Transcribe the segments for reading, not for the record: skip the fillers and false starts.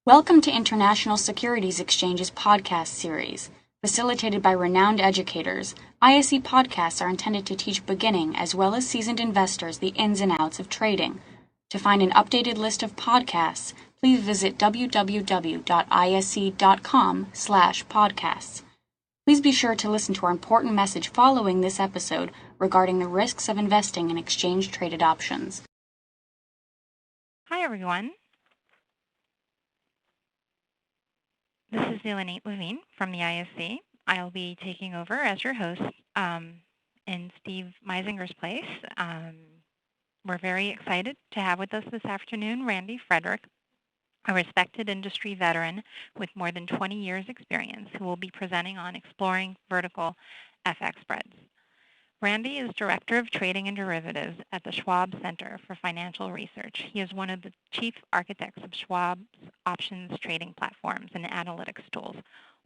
Welcome to International Securities Exchange's podcast series. Facilitated by renowned educators, ISE podcasts are intended to teach beginning as well as seasoned investors the ins and outs of trading. To find an updated list of podcasts, please visit www.ise.com/podcasts. Please be sure to listen to our important message following this episode regarding the risks of investing in exchange-traded options. Hi, everyone. This is Eleni Levine from the ISC. I'll be taking over as your host in Steve Meisinger's place. We're very excited to have with us this afternoon Randy Frederick, a respected industry veteran with more than 20 years experience, who will be presenting on exploring vertical FX spreads. Randy is Director of Trading and Derivatives at the Schwab Center for Financial Research. He is one of the chief architects of Schwab's options trading platforms and analytics tools.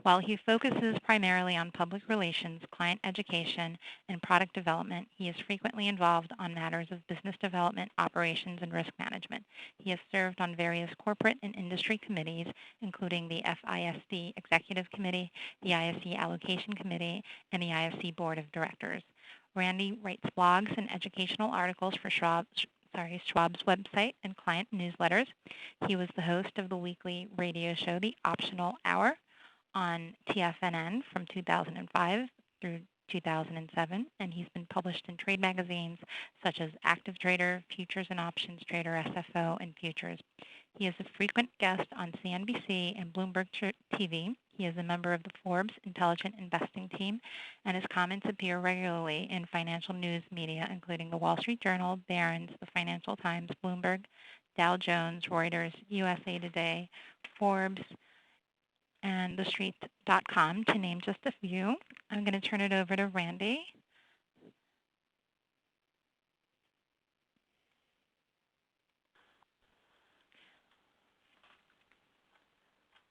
While he focuses primarily on public relations, client education, and product development, he is frequently involved on matters of business development, operations, and risk management. He has served on various corporate and industry committees, including the FISD Executive Committee, the ISE Allocation Committee, and the ISE Board of Directors. Randy writes blogs and educational articles for Schwab's website and client newsletters. He was the host of the weekly radio show, The Optional Hour, on TFNN from 2005 through 2007, and he's been published in trade magazines such as Active Trader, Futures and Options Trader, SFO, and Futures. He is a frequent guest on CNBC and Bloomberg TV. He is a member of the Forbes Intelligent Investing team, and his comments appear regularly in financial news media, including the Wall Street Journal, Barron's, the Financial Times, Bloomberg, Dow Jones, Reuters, USA Today, Forbes, and TheStreet.com, to name just a few. I'm going to turn it over to Randy.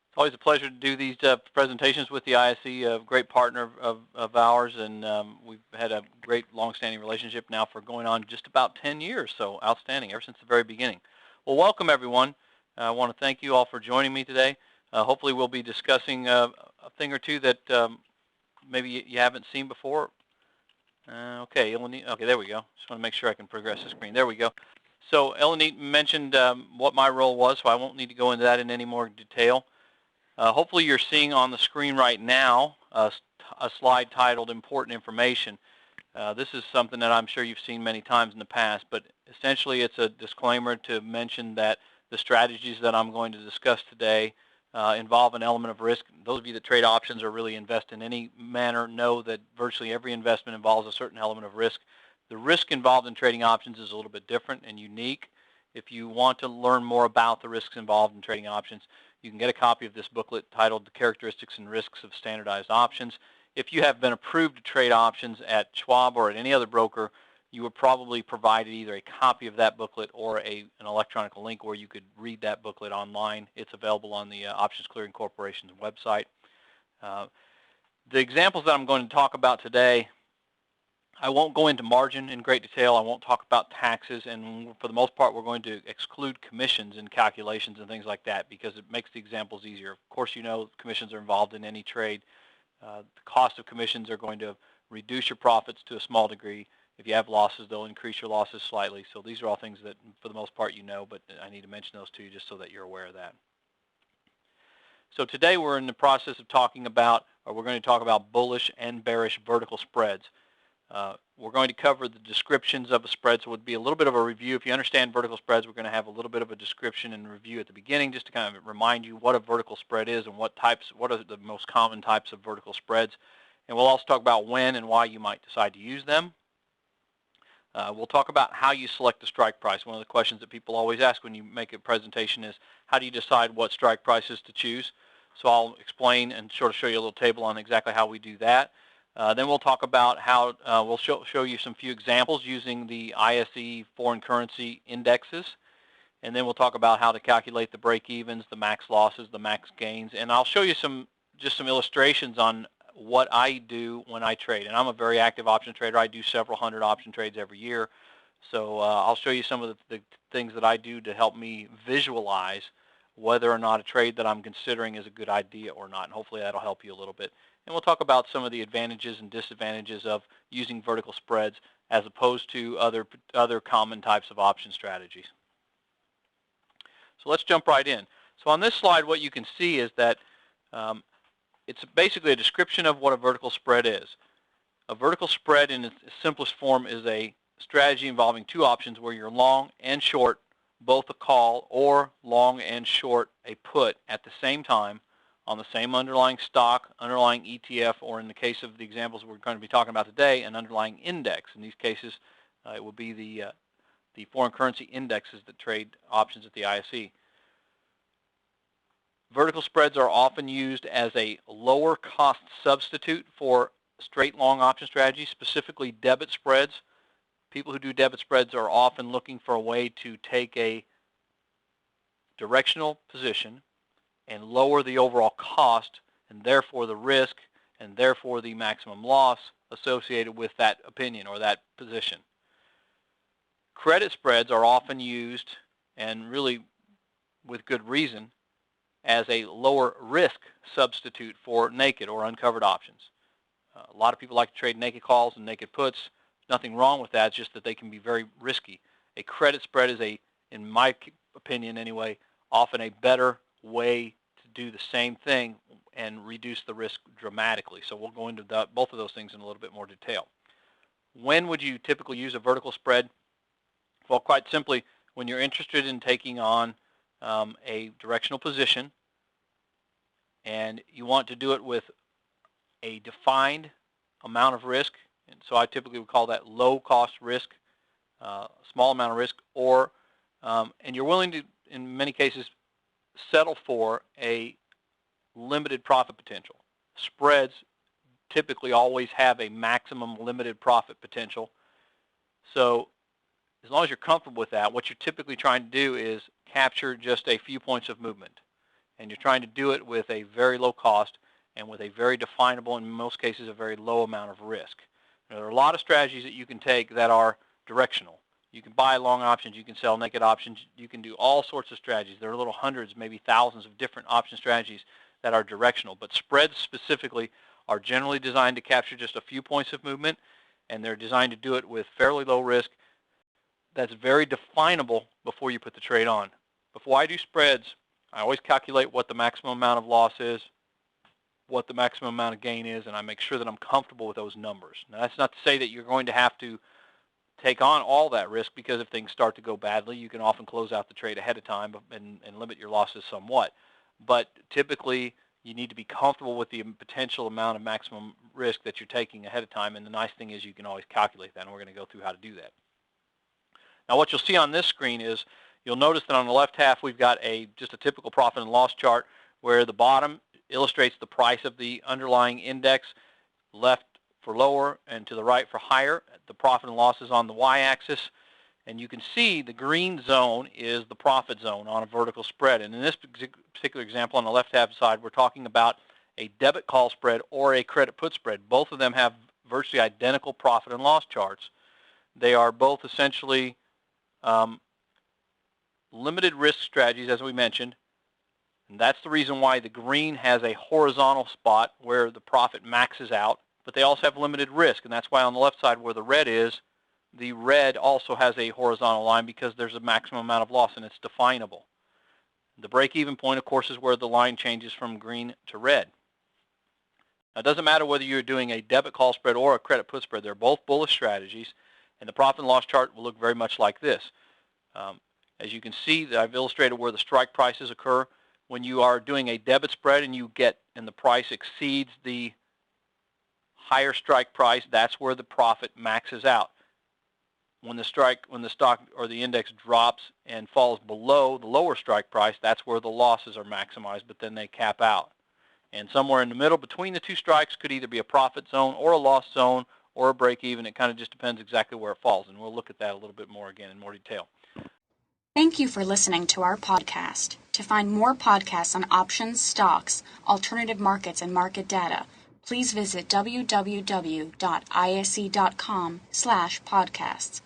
It's always a pleasure to do these presentations with the ISE, a great partner of ours, and we've had a great long-standing relationship now for going on just about 10 years, so outstanding, ever since the very beginning. Well, welcome everyone. I want to thank you all for joining me today. Hopefully we'll be discussing a thing or two that maybe you haven't seen before. Okay, there we go. Just want to make sure I can progress the screen. There we go. So Eleni mentioned what my role was, so I won't need to go into that in any more detail. Hopefully you're seeing on the screen right now a slide titled Important Information. This is something that I'm sure you've seen many times in the past, but essentially it's a disclaimer to mention that the strategies that I'm going to discuss today involve an element of risk. Those of you that trade options or really invest in any manner know that virtually every investment involves a certain element of risk. The risk involved in trading options is a little bit different and unique. If you want to learn more about the risks involved in trading options, you can get a copy of this booklet titled The Characteristics and Risks of Standardized Options. If you have been approved to trade options at Schwab or at any other broker, you were probably provided either a copy of that booklet or an electronic link where you could read that booklet online. It's available on the Options Clearing Corporation's website. The examples that I'm going to talk about today, I won't go into margin in great detail. I won't talk about taxes, and for the most part, we're going to exclude commissions in calculations and things like that because it makes the examples easier. Of course, you know commissions are involved in any trade. The cost of commissions are going to reduce your profits to a small degree. If you have losses, they'll increase your losses slightly. So these are all things that, for the most part, you know, but I need to mention those to you just so that you're aware of that. So today we're in the process of talking about, or we're going to talk about bullish and bearish vertical spreads. We're going to cover the descriptions of a spread, so it would be a little bit of a review. If you understand vertical spreads, we're going to have a little bit of a description and review at the beginning just to kind of remind you what a vertical spread is and what are the most common types of vertical spreads. And we'll also talk about when and why you might decide to use them. We'll talk about how you select the strike price. One of the questions that people always ask when you make a presentation is, how do you decide what strike prices to choose? So I'll explain and sort of show you a little table on exactly how we do that. Then we'll talk about how we'll show you some few examples using the ISE foreign currency indexes. And then we'll talk about how to calculate the break-evens, the max losses, the max gains. And I'll show you just some illustrations on what I do when I trade. And I'm a very active option trader. I do several hundred option trades every year. So I'll show you some of the things that I do to help me visualize whether or not a trade that I'm considering is a good idea or not. And hopefully that'll help you a little bit. And we'll talk about some of the advantages and disadvantages of using vertical spreads as opposed to other common types of option strategies. So let's jump right in. So on this slide, what you can see is that it's basically a description of what a vertical spread is. A vertical spread in its simplest form is a strategy involving two options where you're long and short both a call or long and short a put at the same time on the same underlying stock, underlying ETF, or in the case of the examples we're going to be talking about today, an underlying index. In these cases, it will be the foreign currency indexes that trade options at the ISE. Vertical spreads are often used as a lower cost substitute for straight long option strategies, specifically debit spreads. People who do debit spreads are often looking for a way to take a directional position and lower the overall cost and therefore the risk and therefore the maximum loss associated with that opinion or that position. Credit spreads are often used, and really with good reason, as a lower risk substitute for naked or uncovered options. A lot of people like to trade naked calls and naked puts. Nothing wrong with that, it's just that they can be very risky. A credit spread is in my opinion anyway, often a better way to do the same thing and reduce the risk dramatically. So we'll go into both of those things in a little bit more detail. When would you typically use a vertical spread? Well, quite simply, when you're interested in taking on a directional position and you want to do it with a defined amount of risk, and so I typically would call that low cost risk, small amount of risk, or and you're willing to, in many cases, settle for a limited profit potential. Spreads typically always have a maximum limited profit potential. So as long as you're comfortable with that, what you're typically trying to do is capture just a few points of movement. And you're trying to do it with a very low cost and with a very definable, in most cases, a very low amount of risk. Now, there are a lot of strategies that you can take that are directional. You can buy long options, you can sell naked options, you can do all sorts of strategies. There are little hundreds, maybe thousands of different option strategies that are directional. But spreads specifically are generally designed to capture just a few points of movement, and they're designed to do it with fairly low risk that's very definable before you put the trade on. Before I do spreads, I always calculate what the maximum amount of loss is, what the maximum amount of gain is, and I make sure that I'm comfortable with those numbers. Now, that's not to say that you're going to have to take on all that risk, because if things start to go badly, you can often close out the trade ahead of time and limit your losses somewhat. But typically, you need to be comfortable with the potential amount of maximum risk that you're taking ahead of time, and the nice thing is you can always calculate that, and we're going to go through how to do that. Now, what you'll see on this screen is you'll notice that on the left half we've got just a typical profit and loss chart where the bottom illustrates the price of the underlying index, left for lower and to the right for higher. The profit and loss is on the y-axis, and you can see the green zone is the profit zone on a vertical spread. And in this particular example on the left-hand side, we're talking about a debit call spread or a credit put spread. Both of them have virtually identical profit and loss charts. They are both essentially limited risk strategies, as we mentioned, and that's the reason why the green has a horizontal spot where the profit maxes out, but they also have limited risk, and that's why on the left side where the red is, the red also has a horizontal line because there's a maximum amount of loss and it's definable. The break-even point, of course, is where the line changes from green to red. Now, it doesn't matter whether you're doing a debit call spread or a credit put spread. They're both bullish strategies, and the profit and loss chart will look very much like this. As you can see, I've illustrated where the strike prices occur. When you are doing a debit spread and the price exceeds the higher strike price, that's where the profit maxes out. When the stock or the index drops and falls below the lower strike price, that's where the losses are maximized, but then they cap out. And somewhere in the middle between the two strikes could either be a profit zone or a loss zone or a break even. It kind of just depends exactly where it falls, and we'll look at that a little bit more again in more detail. Thank you for listening to our podcast. To find more podcasts on options, stocks, alternative markets, and market data, please visit www.ise.com/podcasts.